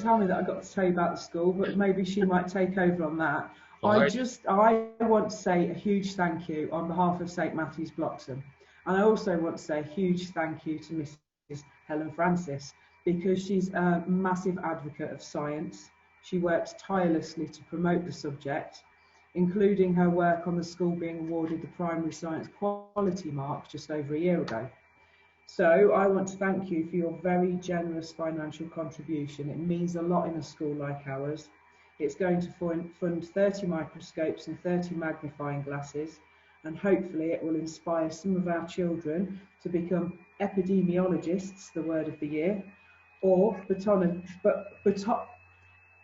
tell me that I got to tell you about the school, but maybe she might take over on that. Fine. I want to say a huge thank you on behalf of St Matthew's Bloxham. And I also want to say a huge thank you to Mrs. Helen Francis, because she's a massive advocate of science. She works tirelessly to promote the subject, including her work on the school being awarded the Primary Science Quality Mark just over a year ago. So I want to thank you for your very generous financial contribution. It means a lot in a school like ours. It's going to fund 30 microscopes and 30 magnifying glasses, and hopefully it will inspire some of our children to become epidemiologists, the word of the year, or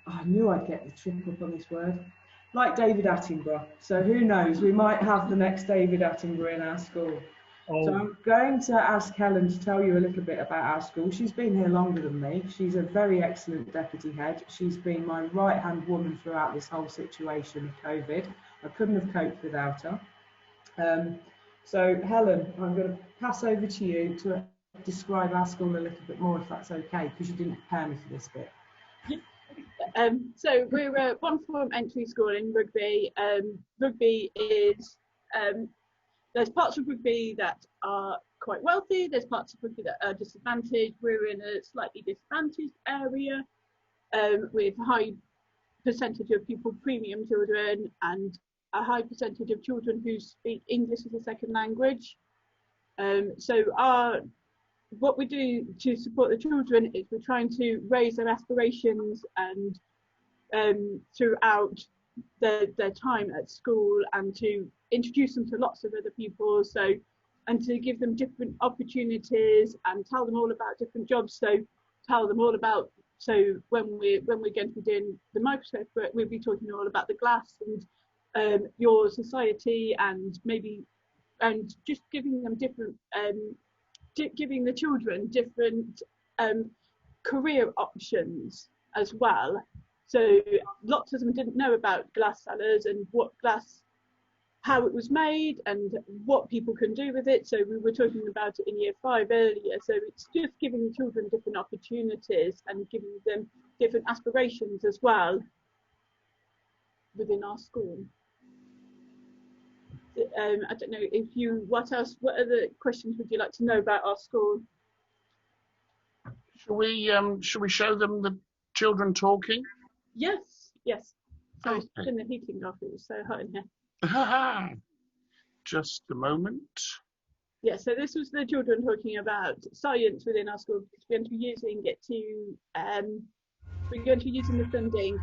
I knew I'd get the trip up on this word, like David Attenborough. So who knows, we might have the next David Attenborough in our school. So I'm going to ask Helen to tell you a little bit about our school. She's been here longer than me. She's a very excellent deputy head. She's been my right-hand woman throughout this whole situation of COVID. I couldn't have coped without her. So Helen, I'm going to pass over to you to describe our school a little bit more, if that's okay, because you didn't prepare me for this bit. So we're a one-form entry school in Rugby. Rugby is there's parts of Rugby that are quite wealthy, there's parts of Rugby that are disadvantaged. We're in a slightly disadvantaged area with a high percentage of pupil premium children and a high percentage of children who speak English as a second language. So what we do to support the children is we're trying to raise their aspirations and throughout their time at school, and to introduce them to lots of other people, and to give them different opportunities and tell them all about different jobs. So when we're going to be doing the microscope, we'll be talking all about the glass and your society, and just giving them different giving the children different career options as well. So lots of them didn't know about glass cellars and how it was made and what people can do with it. So we were talking about it in year 5 earlier. So it's just giving children different opportunities and giving them different aspirations as well within our school. I don't know what other questions would you like to know about our school? Should we show them the children talking? Yes. Sorry, Okay. turn the heating off, it was so hot in here. Just a moment. Yeah, so this was the children talking about science within our school, because we're going to be using it we're going to be using the funding.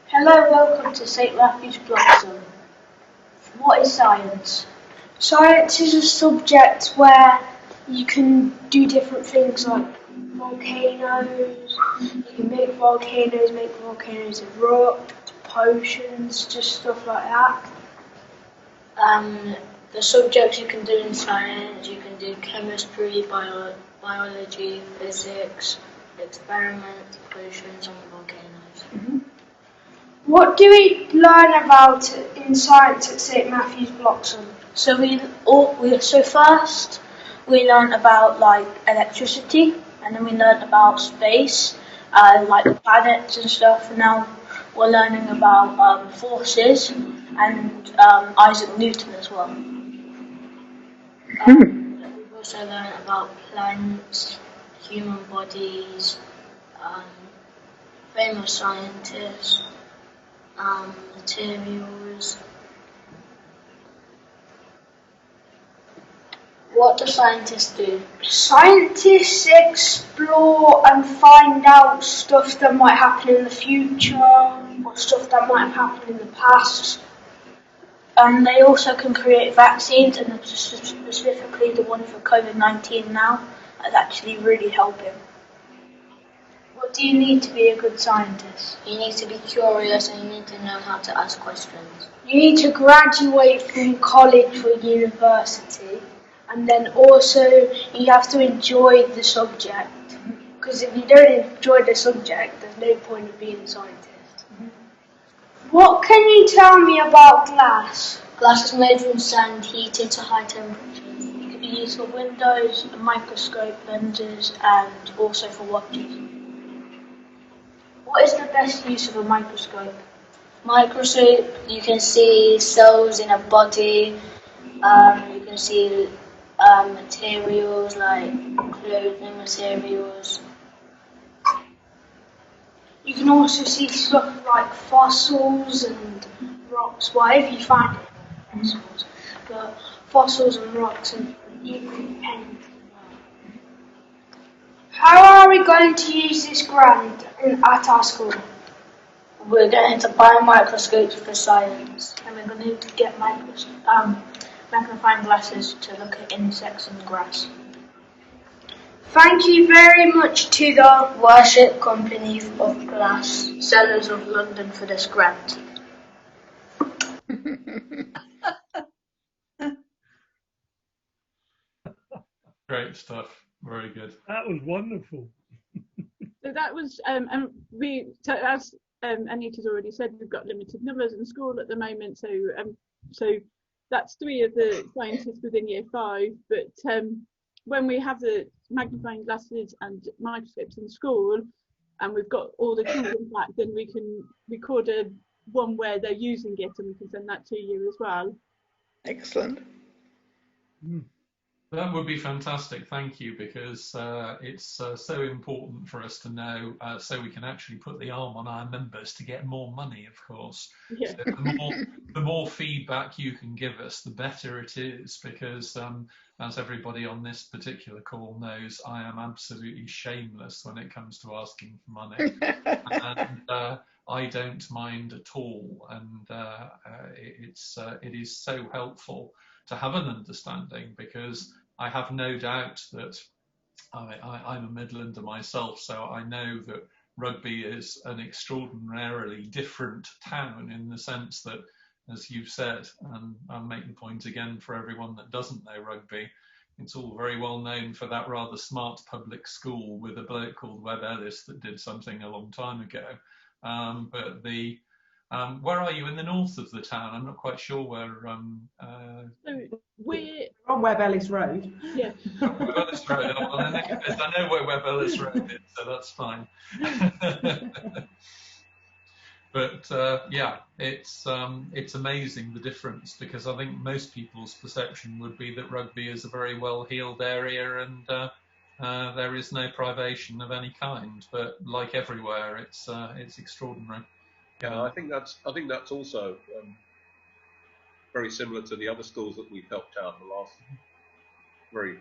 Hello, welcome to St Matthew's Bloxham. What is science? Science is a subject where you can do different things like volcanoes. You can make volcanoes erupt, potions, just stuff like that. The subjects you can do in science, you can do chemistry, biology, physics, experiments, potions, and volcanoes. Mm-hmm. What do we learn about in science at St Matthew's Bloxham? So first we learn about like electricity, and then we learn about space, like the planets and stuff. And now we're learning about forces and Isaac Newton as well. We've also learned about planets, human bodies, famous scientists, materials. What do scientists do? Scientists explore and find out stuff that might happen in the future or stuff that might have happened in the past. And they also can create vaccines, and specifically the one for COVID-19 now is actually really helping. What do you need to be a good scientist? You need to be curious, and you need to know how to ask questions. You need to graduate from college or university, and then also you have to enjoy the subject. Because if you don't enjoy the subject, there's no point of being a scientist. What can you tell me about glass? Glass is made from sand heated to high temperatures. the use of windows, microscope lenses, and also for watches. What is the best use of a microscope? Microscope, you can see cells in a body, you can see materials like clothing materials. You can also see stuff like fossils and rocks, whatever you find it, fossils, but fossils and rocks and even anything. How are we going to use this grant at our school? We're going to buy microscopes for science. And we're going to get magnifying glasses to look at insects and grass. Thank you very much to the Worship Company of Glass. Sellers of London for this grant. Great stuff. Very good. That was wonderful. So that was, as Anita's already said, we've got limited numbers in school at the moment. So that's 3 of the scientists within year 5. But when we have the magnifying glasses and microscopes in school, and we've got all the children back, then we can record one where they're using it, and we can send that to you as well. Excellent. That would be fantastic, thank you, because it's so important for us to know, so we can actually put the arm on our members to get more money, of course. Yeah. So the more feedback you can give us, the better it is, because as everybody on this particular call knows, I am absolutely shameless when it comes to asking for money. And I don't mind at all, and it is so helpful to have an understanding, because I have no doubt that I'm a Midlander myself, so I know that Rugby is an extraordinarily different town in the sense that, as you've said, and I'll make the point again for everyone that doesn't know Rugby, it's all very well known for that rather smart public school with a bloke called Webb Ellis that did something a long time ago. But where are you in the north of the town? I'm not quite sure where. So we're on Webb Ellis Road. Yeah. Webb Ellis Road. Well, I know where Webb Ellis Road is, so that's fine. But yeah, it's amazing the difference, because I think most people's perception would be that Rugby is a very well-heeled area and there is no privation of any kind. But like everywhere, it's extraordinary. Yeah, I think that's also very similar to the other schools that we've helped out in the last very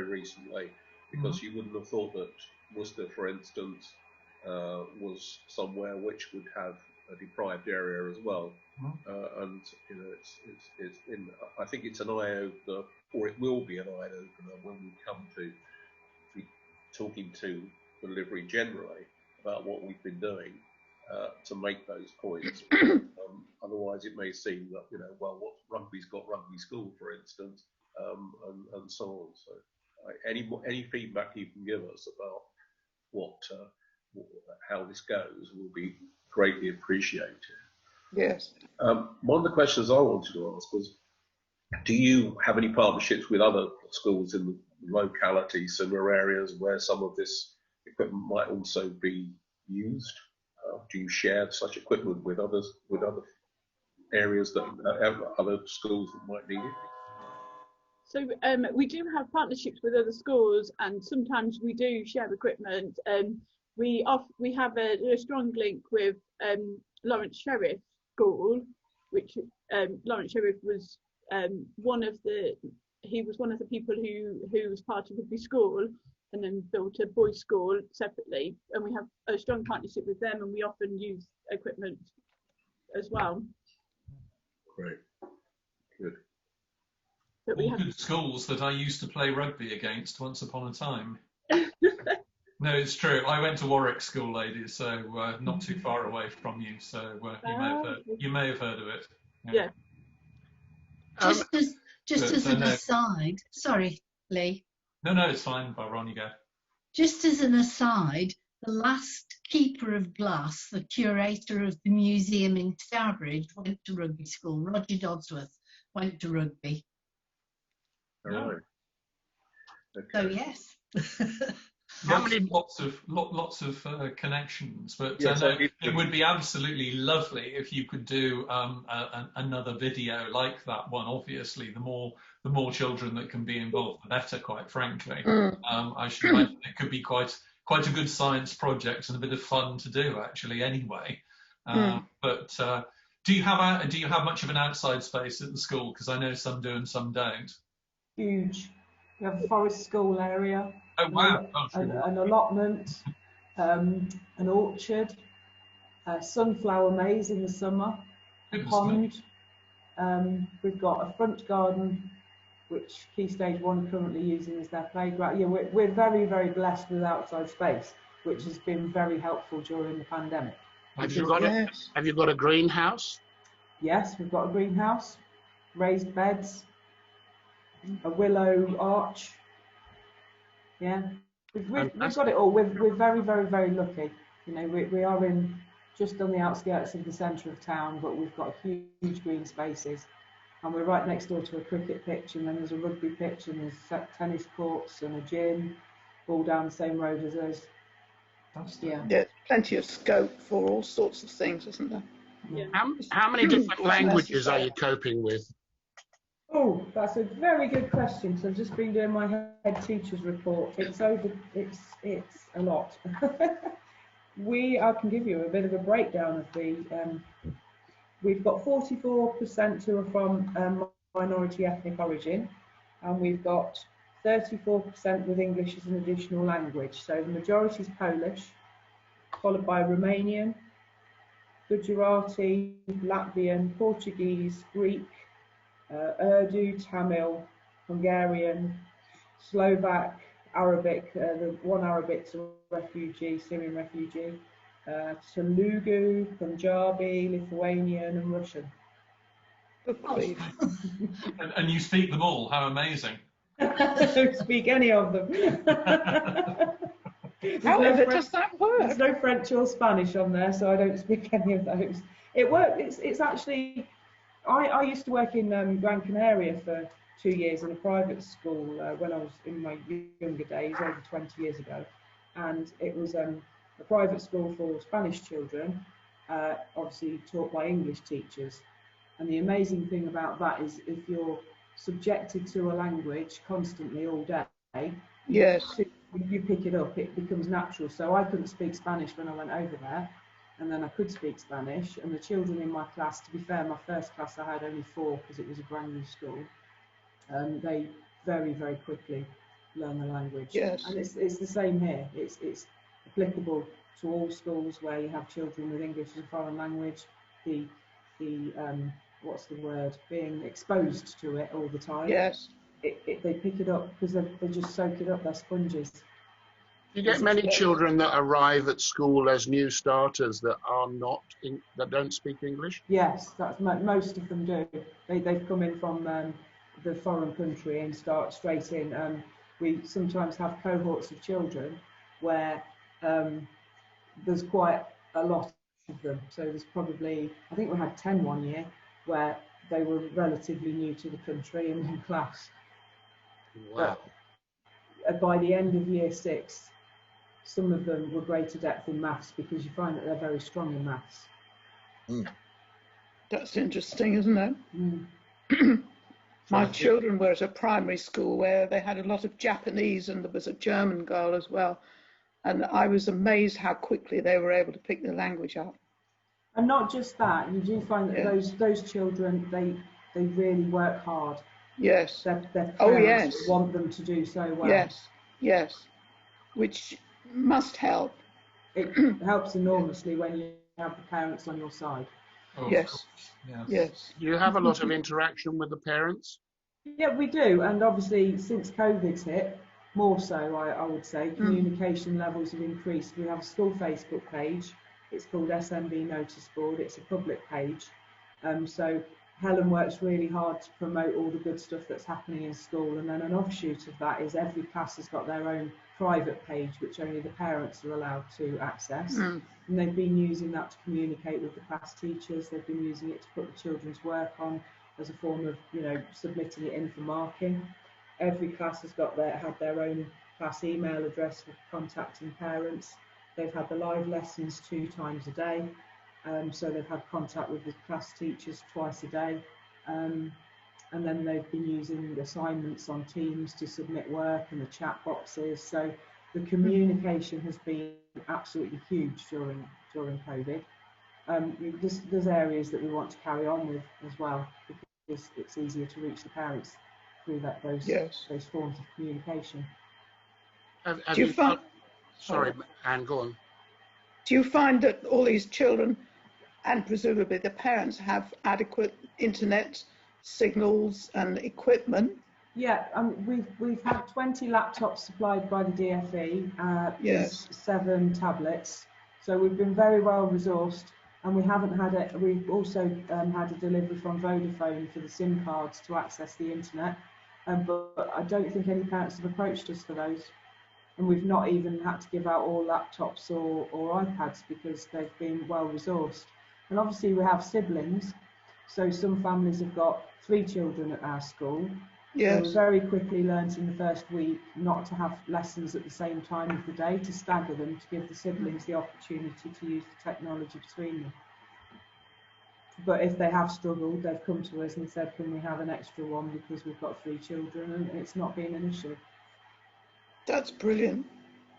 recently, because you wouldn't have thought that Worcester, for instance, was somewhere which would have a deprived area as well, and you know, I think it's an eye opener, or it will be an eye opener when we come to be talking to the livery generally about what we've been doing. To make those points. Otherwise, it may seem that, you know, well, what Rugby's got Rugby School, for instance, and so on. So, any feedback you can give us about how this goes will be greatly appreciated. Yes. One of the questions I wanted to ask was, do you have any partnerships with other schools in the locality, similar areas where some of this equipment might also be used? Do you share such equipment with other areas that other schools that might need it? So we do have partnerships with other schools, and sometimes we do share equipment. We have a strong link with Lawrence Sheriff School, which Lawrence Sheriff was one of the people who was part of Rugby School, and then built a boys' school separately, and we have a strong partnership with them, and we often use equipment as well. Great, good. But we have good schools that I used to play rugby against once upon a time. No, it's true. I went to Warwick School, ladies, so not too far away from you. So you may have heard of it. Yeah. Just as an aside, sorry, Lee. No, it's fine. Ron, you go. Just as an aside, the last keeper of glass, the curator of the museum in Stourbridge, went to Rugby School. Roger Dodsworth went to Rugby. All right. So yes. How many? Lots of connections, but Yes, no, it would be absolutely lovely if you could do another video like that one. Obviously, the more children that can be involved, the better. Quite frankly, I should imagine it could be quite a good science project and a bit of fun to do, actually. Anyway, but do you have much of an outside space at the school? Because I know some do and some don't. Huge. We have a forest school area. Oh wow! An allotment, an orchard, a sunflower maze in the summer, a pond. We've got a front garden, which Key Stage 1 are currently using as their playground. Yeah, we're very, very blessed with outside space, which has been very helpful during the pandemic. Have you got a greenhouse? Yes, we've got a greenhouse, raised beds, a willow arch. Yeah, we've got it all. We're very, very, very lucky. You know, we are just on the outskirts of the centre of town, but we've got huge green spaces, and we're right next door to a cricket pitch, and then there's a rugby pitch, and there's tennis courts and a gym, all down the same road as us. Yeah. There's plenty of scope for all sorts of things, isn't there? Yeah. How many different languages are you coping with? Oh, that's a very good question. So I've just been doing my head teacher's report. It's a lot. I can give you a bit of a breakdown of the. We've got 44% who are from minority ethnic origin, and we've got 34% with English as an additional language. So the majority is Polish, followed by Romanian, Gujarati, Latvian, Portuguese, Greek, Urdu, Tamil, Hungarian, Slovak, Arabic. The one Arabic's a refugee, Syrian refugee. Telugu, Punjabi, Lithuanian, and Russian. And you speak them all? How amazing! I don't speak any of them. However, does that work? There's no French or Spanish on there, so I don't speak any of those. It works. It's actually. I used to work in Gran Canaria for 2 years in a private school when I was in my younger days, over 20 years ago, and it was a private school for Spanish children, obviously taught by English teachers. And the amazing thing about that is if you're subjected to a language constantly all day, yes, you pick it up, it becomes natural. So I couldn't speak Spanish when I went over there, and then I could speak Spanish, and the children in my class, to be fair, my first class I had only 4 because it was a brand new school, they very, very quickly learn the language. Yes. And it's the same here. It's applicable to all schools where you have children with English as a foreign language. The what's the word? Being exposed to it all the time. Yes. They pick it up because they just soak it up. They're sponges. You get many children that arrive at school as new starters that that don't speak English? Yes, that's most of them do. They've come in from the foreign country and start straight in. We sometimes have cohorts of children where there's quite a lot of them. So there's probably, I think we had 10 one year where they were relatively new to the country in one class. Wow. But by the end of year 6, some of them were greater depth in maths because you find that they're very strong in maths. That's interesting, isn't it? My children were at a primary school where they had a lot of Japanese, and there was a German girl as well. And I was amazed how quickly they were able to pick the language up. And not just that, you do find that those children, they really work hard. Yes. Their parents want them to do so well. Yes, yes. Which must help. It helps enormously when you have the parents on your side. Oh, yes. Yes. You have a lot of interaction with the parents? Yeah, we do. And obviously, since COVID's hit, more so, I would say, communication levels have increased. We have a school Facebook page. It's called SMB Notice Board. It's a public page. So Helen works really hard to promote all the good stuff that's happening in school. And then an offshoot of that is every class has got their own private page, which only the parents are allowed to access. And they've been using that to communicate with the class teachers. They've been using it to put the children's work on as a form of, submitting it in for marking. every class has had their own class email address for contacting parents. They've had the live lessons 2 times a day, so they've had contact with the class teachers twice a day, and then they've been using assignments on Teams to submit work and the chat boxes. So the communication has been absolutely huge during COVID. There's areas that we want to carry on with as well, because it's easier to reach the parents through those forms of communication. Do you find? Sorry, Anne, go on. Do you find that all these children, and presumably the parents, have adequate internet signals and equipment? Yeah, we've had 20 laptops supplied by the DFE, yes, 7 tablets. So we've been very well resourced, and we haven't had it. We've also had a delivery from Vodafone for the SIM cards to access the internet, but I don't think any parents have approached us for those. And we've not even had to give out all laptops or iPads because they've been well resourced. And obviously we have siblings, so some families have got 3 children at our school. Yes. So we very quickly learnt in the first week not to have lessons at the same time of the day, to stagger them, to give the siblings the opportunity to use the technology between them. But if they have struggled, they've come to us and said, can we have an extra one because we've got 3 children, and it's not been an issue. That's brilliant.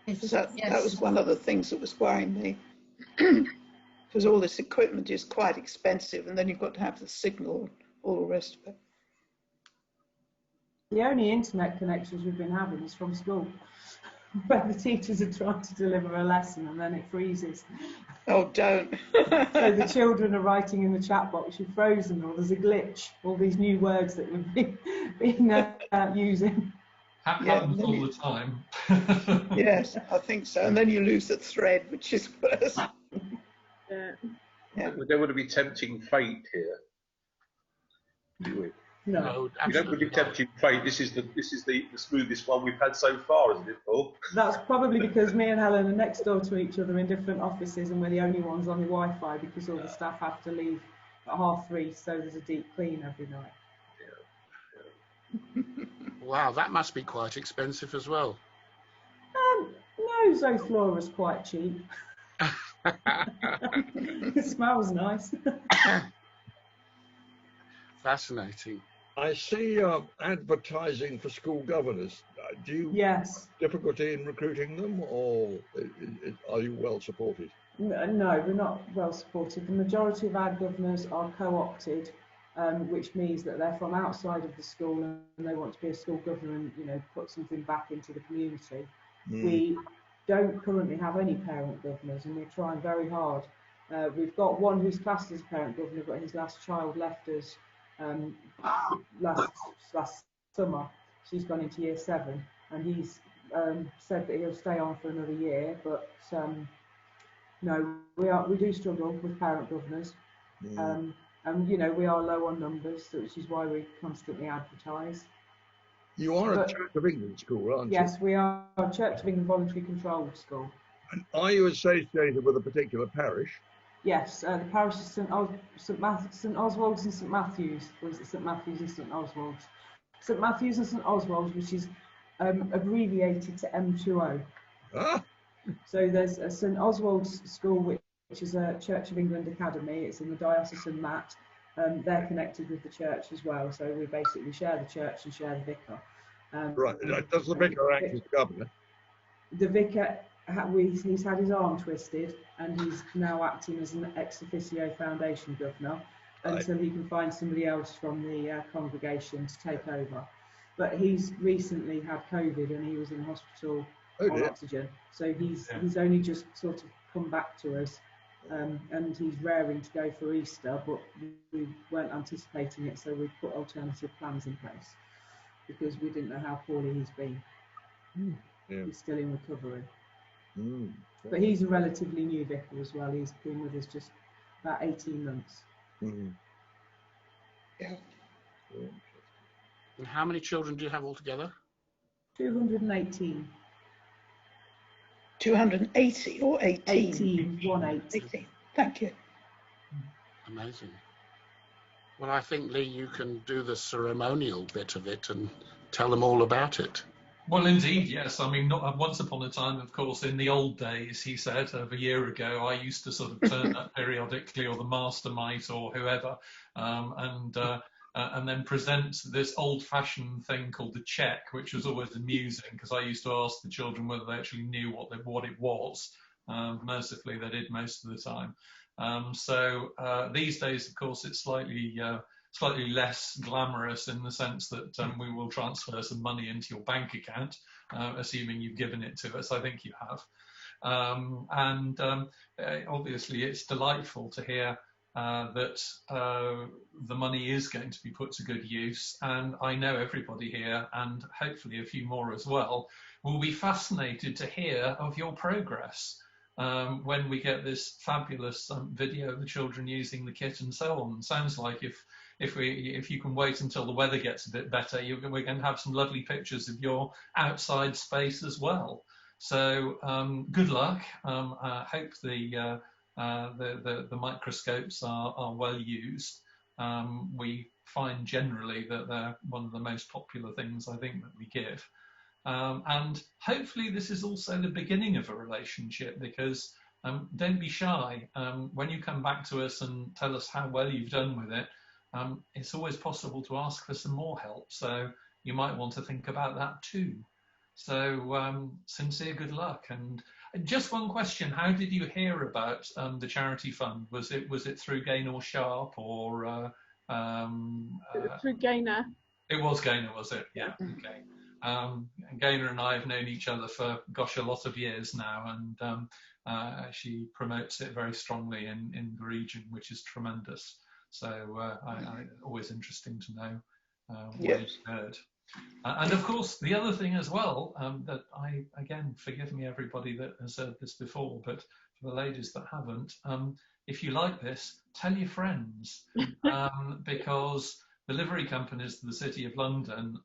That was one of the things that was worrying me, because all this equipment is quite expensive, and then you've got to have the signal, all the rest of it. The only internet connections we've been having is from school, where the teachers are trying to deliver a lesson and then it freezes. Oh, don't. So the children are writing in the chat box, you're frozen, or there's a glitch, all these new words that we've been using. Happens all the time. Yes, I think so. And then you lose the thread, which is worse. Yeah. We don't want to be tempting fate here, do we? No, we don't really tempting fate. This is the smoothest one we've had so far, isn't it, Paul? That's probably because me and Helen are next door to each other in different offices, and we're the only ones on the Wi-Fi because all the staff have to leave at 3:30, so there's a deep clean every night. Wow, that must be quite expensive as well. No, Zoflora's quite cheap. It smells nice. Fascinating. I see advertising for school governors. Do you have difficulty in recruiting them, or are you well supported? No, we're not well supported. The majority of our governors are co-opted, which means that they're from outside of the school and they want to be a school governor and, you know, put something back into the community. We don't currently have any parent governors, and we're trying very hard. We've got one who's classed as a parent governor, but his last child left us last summer. She's gone into year 7, and he's said that he'll stay on for another year. But no, we do struggle with parent governors, and you know, we are low on numbers, which is why we constantly advertise. You are a Church of England school, aren't you? Yes, we are a Church of England voluntary controlled school. And are you associated with a particular parish? Yes, the parish is St Oswald's and St Matthews, or is it St Matthews and St Oswald's? St Matthews and St Oswald's, which is abbreviated to M2O. Ah. So there's a St Oswald's school, which is a Church of England academy. It's in the Diocese of Mat. They're connected with the church as well, so we basically share the church and share the vicar. Right. Does the vicar act as governor? The vicar, he's had his arm twisted, and he's now acting as an ex officio foundation governor until he can find somebody else from the congregation to take over. But he's recently had COVID and he was in hospital on oxygen, so he's only just sort of come back to us. And he's raring to go for Easter, but we weren't anticipating it, so we put alternative plans in place because we didn't know how poorly he's been. He's still in recovery. But he's a relatively new vicar as well. He's been with us just about 18 months. Yeah. And how many children do you have altogether? 218. 280 or 18? 18. 18. Thank you. Amazing. Well, I think, Lee, you can do the ceremonial bit of it and tell them all about it. Well, indeed, yes. I mean, once upon a time, of course, in the old days, he said, over a year ago, I used to sort of turn up periodically, or the master might, or whoever, and then present this old-fashioned thing called the check, which was always amusing, because I used to ask the children whether they actually knew what it was. Mercifully, they did most of the time. So these days, of course, it's slightly less glamorous in the sense that we will transfer some money into your bank account, assuming you've given it to us. I think you have. Obviously, it's delightful to hear that the money is going to be put to good use. And I know everybody here, and hopefully a few more as well, will be fascinated to hear of your progress. When we get this fabulous video of the children using the kit and so on. Sounds like if you can wait until the weather gets a bit better, we're going to have some lovely pictures of your outside space as well. So good luck. I hope the microscopes are well used. We find generally that they're one of the most popular things I think that we give. And hopefully this is also the beginning of a relationship, because don't be shy. When you come back to us and tell us how well you've done with it, it's always possible to ask for some more help. So you might want to think about that too. So sincere good luck. And just one question: how did you hear about the charity fund? Was it through Gaynor Sharp or through Gaynor? It was Gaynor, was it? Yeah. Okay. Gaynor and I have known each other for, gosh, a lot of years now, and she promotes it very strongly in the region, which is tremendous. So always interesting to know what you've heard. And of course, the other thing as well, that again, forgive me everybody that has heard this before, but for the ladies that haven't, if you like this, tell your friends, because the livery companies of the City of London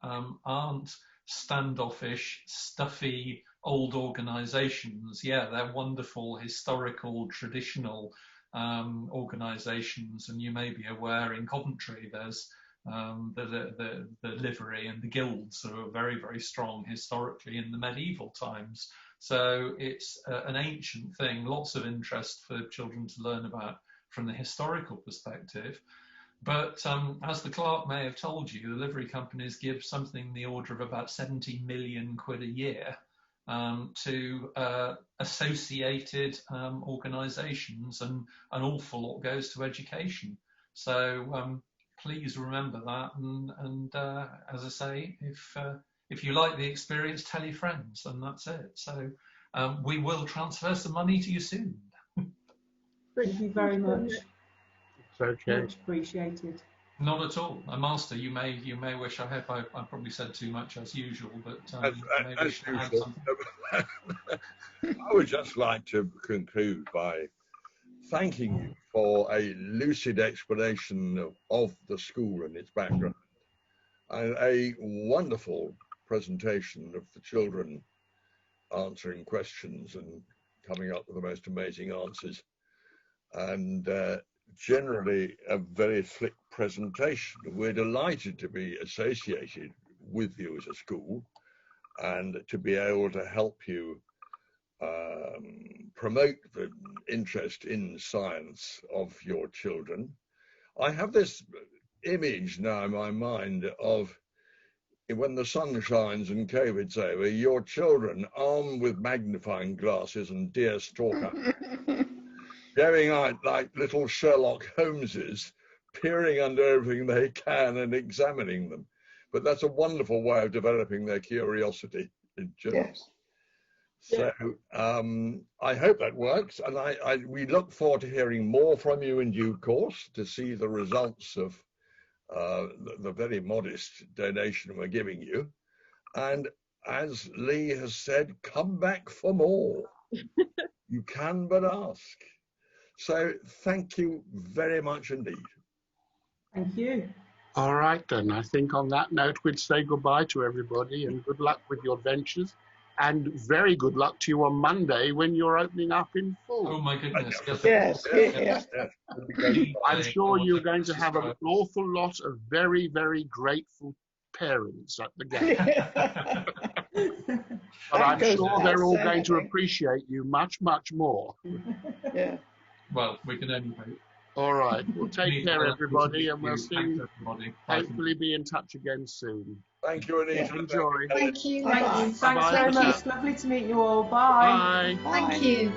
aren't standoffish, stuffy, old organisations. Yeah, they're wonderful, historical, traditional organisations, and you may be aware in Coventry there's the livery and the guilds that are very, very strong historically in the medieval times. So it's an ancient thing, lots of interest for children to learn about from the historical perspective. But as the clerk may have told you, the livery companies give something in the order of about 70 million quid a year to associated organisations, and an awful lot goes to education. So please remember that, and as I say, if you like the experience, tell your friends, and that's it. So we will transfer some money to you soon. Thank you very much. Okay. Much appreciated. Not at all. Master, you may wish. I hope I probably said too much as usual, but as usual, I would just like to conclude by thanking you for a lucid explanation of the school and its background, and a wonderful presentation of the children answering questions and coming up with the most amazing answers, and generally a very slick presentation. We're delighted to be associated with you as a school and to be able to help you promote the interest in science of your children. I have this image now in my mind of when the sun shines and COVID's over, your children armed with magnifying glasses and deer stalker going out like little Sherlock Holmeses, peering under everything they can and examining them. But that's a wonderful way of developing their curiosity in general. Yes. So I hope that works, and we look forward to hearing more from you in due course to see the results of the very modest donation we're giving you. And as Lee has said, come back for more. You can but ask. So thank you very much indeed. Thank you. All right then, I think on that note we'd say goodbye to everybody and good luck with your ventures. And very good luck to you on Monday when you're opening up in full. Oh my goodness. Yes. I'm sure you're going to have an awful lot of very, very grateful parents at the gate. But I'm sure they're all going to appreciate you much, much more. Yeah. Well, we can only hope. All right. Well, take care, everybody, and we'll see. Hopefully be in touch again soon. Thank you, Anita. Enjoy. Thank you. Thanks Bye. very much. Lovely to meet you all. Bye. Bye. Thank you.